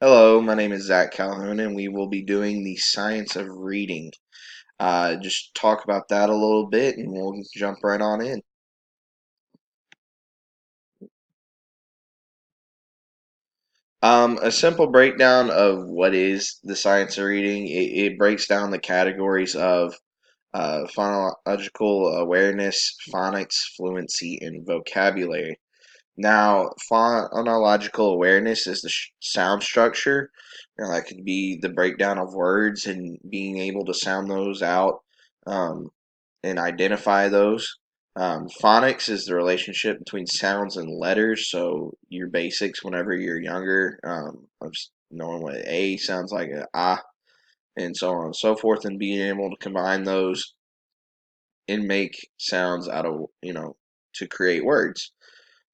Hello, my name is Zach Calhoun, and we will be doing the science of reading. Just talk about that a little bit, and we'll jump right on in. A simple breakdown of what is the science of reading. It breaks down the categories of phonological awareness, phonics, fluency, and vocabulary. Now, phonological awareness is the sound structure. That could be the breakdown of words and being able to sound those out um, and identify those. Phonics is the relationship between sounds and letters. So your basics, whenever you're younger, of knowing what A sounds like an ah, and so on and so forth, and being able to combine those and make sounds out of to create words.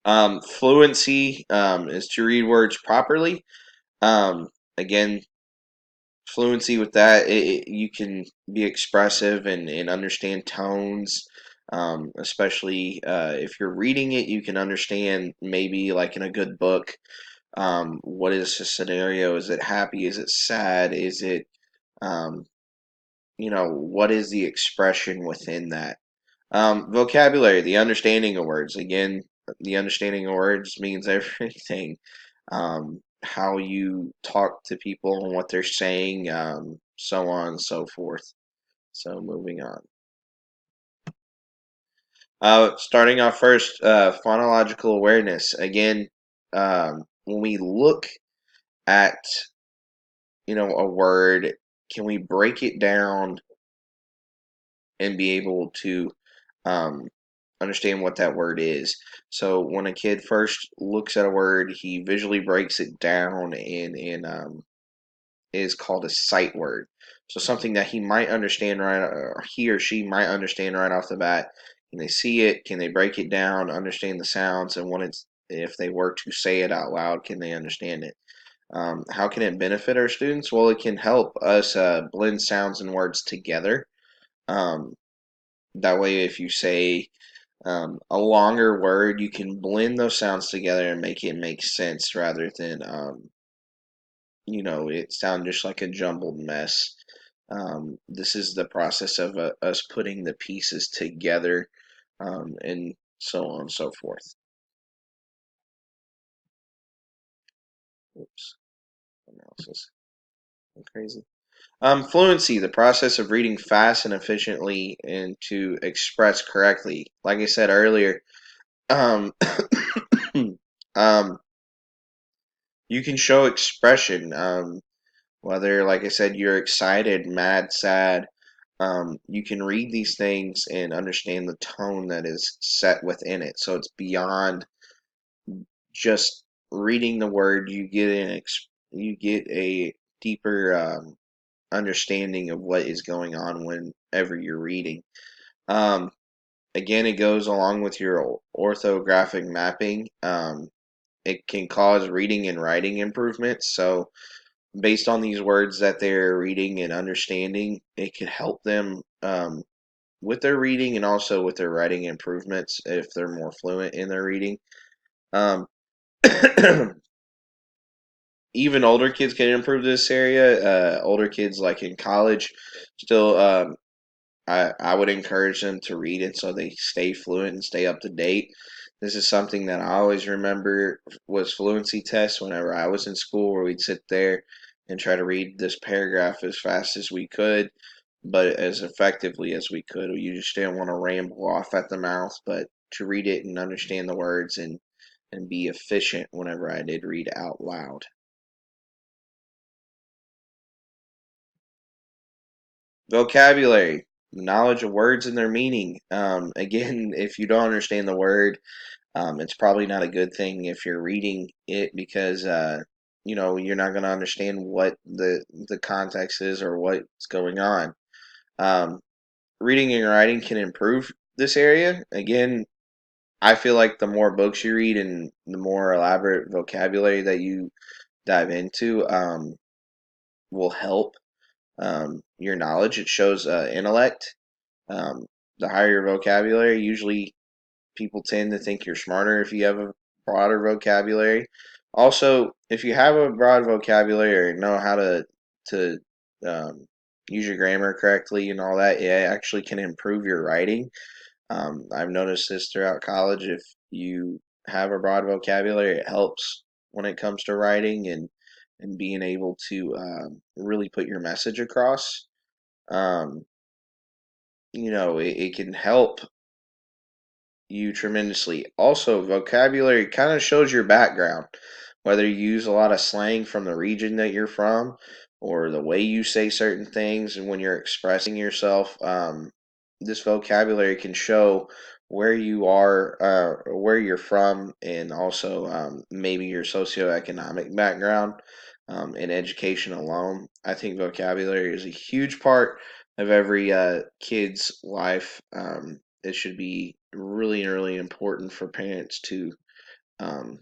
Fluency is to read words properly. Again, fluency with that, you can be expressive and understand tones. Especially if you're reading it, you can understand maybe like in a good book. What is the scenario? Is it happy? Is it sad? Is it, um, what is the expression within that? Vocabulary, the understanding of words. Again, the understanding of words means everything. How you talk to people and what they're saying, so on and so forth. So moving on. Starting off first, phonological awareness. Again, when we look at a word, can we break it down and be able to um, understand what that word is? So when a kid first looks at a word, he visually breaks it down and is called a sight word. So something that he might understand right, or he or she might understand right off the bat. Can they see it? Can they break it down? Understand the sounds, and when it's if they were to say it out loud, can they understand it? How can it benefit our students? Well, it can help us blend sounds and words together. Um, that way, if you say a longer word, you can blend those sounds together and make it make sense rather than it sound just like a jumbled mess. This is the process of us putting the pieces together, and so on and so forth. Oops, my mouse is crazy. Fluency, the process of reading fast and efficiently and to express correctly. Like I said earlier, um, um, you can show expression. Whether, like I said, you're excited, mad, sad, you can read these things and understand the tone that is set within it. So it's beyond just reading the word. You get a deeper understanding of what is going on whenever you're reading. Um, Again, it goes along with your orthographic mapping. It can cause reading and writing improvements. So based on these words that they're reading and understanding, it could help them with their reading and also with their writing improvements if they're more fluent in their reading. Um, Even older kids can improve this area. Older kids, like in college, still, I would encourage them to read it so they stay fluent and stay up to date. This is something that I always remember was fluency tests whenever I was in school, where we'd sit there and try to read this paragraph as fast as we could, but as effectively as we could. You just didn't want to ramble off at the mouth, but to read it and understand the words and be efficient whenever I did read out loud. Vocabulary, knowledge of words and their meaning. Again, if you don't understand the word, it's probably not a good thing if you're reading it because you're not going to understand what the context is or what's going on. Um, Reading and writing can improve this area. Again, I feel like the more books you read and the more elaborate vocabulary that you dive into, will help your knowledge. It shows intellect. Um, the higher your vocabulary, usually people tend to think you're smarter if you have a broader vocabulary. Also, if you have a broad vocabulary or know how to um, use your grammar correctly and all that, it actually can improve your writing. I've noticed this throughout college. If you have a broad vocabulary, it helps when it comes to writing and being able to really put your message across. Um, it can help you tremendously. Also, vocabulary kind of shows your background, whether you use a lot of slang from the region that you're from or the way you say certain things and when you're expressing yourself. This vocabulary can show where you are, where you're from, and also maybe your socioeconomic background and education alone. I think vocabulary is a huge part of every kid's life. It should be really, really important for parents um,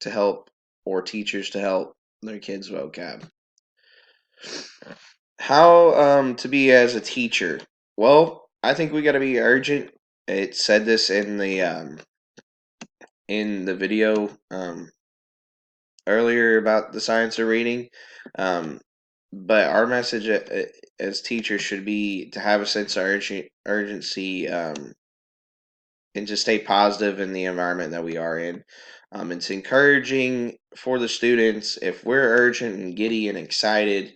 to help or teachers to help their kids vocab. How to be as a teacher? Well, I think we got to be urgent. It said this in the video earlier about the science of reading. Um, but our message as teachers should be to have a sense of urgency and to stay positive in the environment that we are in. It's encouraging for the students if we're urgent and giddy and excited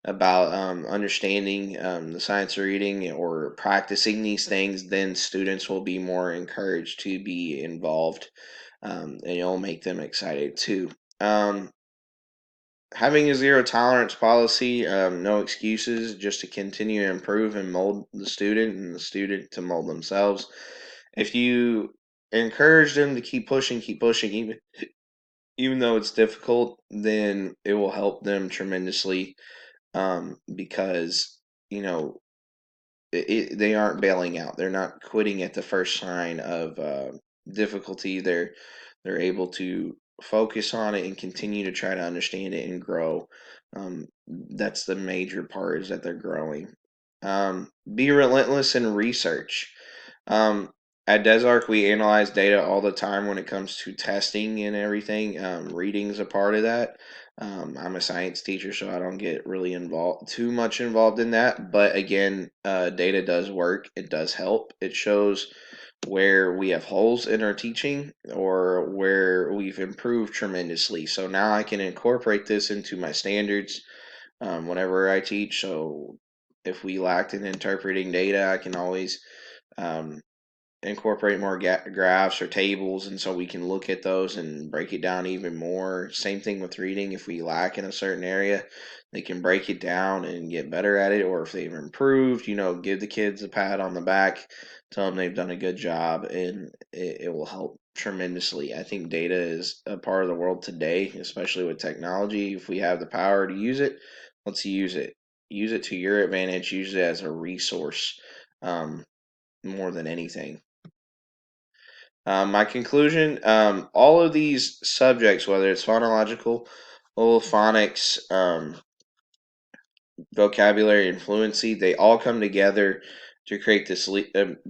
about understanding the science of reading or practicing these things, then students will be more encouraged to be involved, and it'll make them excited too. Um, Having a zero tolerance policy, no excuses, just to continue to improve and mold the student and the student to mold themselves. If you encourage them to keep pushing, even though it's difficult, then it will help them tremendously. Because you know they aren't bailing out. They're not quitting at the first sign of difficulty. They're able to focus on it and continue to try to understand it and grow. That's the major part, is that they're growing. Be relentless in research. Um, at Desark, we analyze data all the time when it comes to testing and everything. Reading is a part of that. I'm a science teacher, so I don't get really too much involved in that. But again, data does work. It does help. It shows where we have holes in our teaching or where we've improved tremendously. So now I can incorporate this into my standards whenever I teach. So if we lacked in interpreting data, I can always um, incorporate more graphs or tables, and so we can look at those and break it down even more. Same thing with reading. If we lack in a certain area, they can break it down and get better at it. Or if they've improved, give the kids a pat on the back, tell them they've done a good job, and it will help tremendously. I think data is a part of the world today, especially with technology. If we have the power to use it, let's use it. Use it to your advantage. Use it as a resource, more than anything. My conclusion, all of these subjects, whether it's phonological, phonics, vocabulary, and fluency, they all come together to create this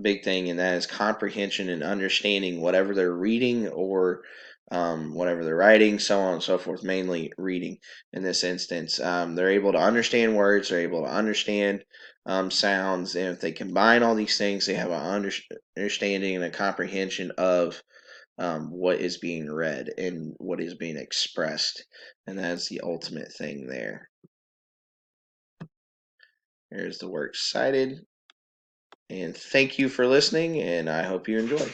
big thing, and that is comprehension and understanding whatever they're reading or whatever they're writing, so on and so forth, mainly reading in this instance. They're able to understand words, they're able to understand sounds, and if they combine all these things, they have an understanding and a comprehension of what is being read and what is being expressed. And that's the ultimate thing there. There's the works cited. And thank you for listening, and I hope you enjoy.